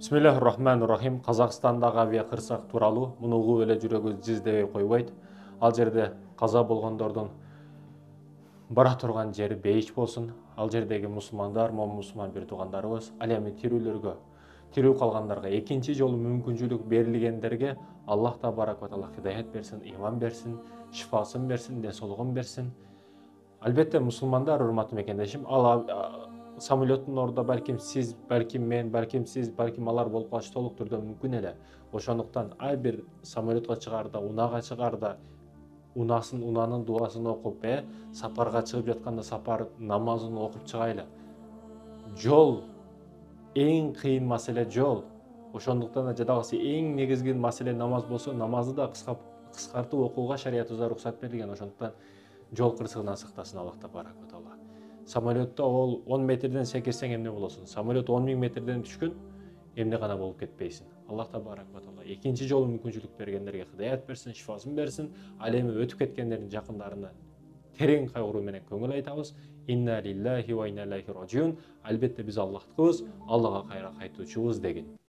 Бисмиллахир-рахманир-рахим. Қазақстандағы авиақырсақ туралы мұны угуп эле жүрөгүбүз жиздебей койбойт. Ал жерде каза болгондордун бара турган жери бейиш болсун. Ал жердеги мусулмандар, мусулман бир туугандарыбыз, ал эми тирүү калгандарга экинчи жолу мүмкүнчүлүк берилгендерге Аллах табарак ва таала хидаят берсин, иман берсин, шифасын берсин, ден соолугун берсин. Албетте мусулмандар, урматтуу мекендешим, самолеттун ордуда балким сиз, балким мен, балким сиз, балким алар болуп калышы толук түрдө мүмкүн эле. Ошондуктан ар бир самолетко чыгаарда, унаага чыгаарда унанын дуасын окуп, сапарга чыгып жатканда сапар намазын окуп чыгайлы. Жол эң кыйын маселе жол. Ошондуктан жадагысы эң негизги маселе намаз болсо, намазды да кыскартып окууга шариятыбызда уруксат берилген. Ошондуктан жол кырсыгынан сактасын Аллах табарак ва таала. Самолетто ол 10 метрден секирсең эмне болосун? Самолет 10 000 метрден түшкөн, эмне гана болуп кетпейсиң. Аллах табарак ва таала экинчи жолу мүмкүнчүлүк бергендерге хидаят берсин, шифасын берсин. Ал эми өтүп кеткендердин жакындарына терең кайгыруу менен көңүл айтабыз. Инна лиллахи ва инна илайхи ражиун. Албетте биз Аллахтыкыбыз, Аллага кайра кайтуучубуз деген.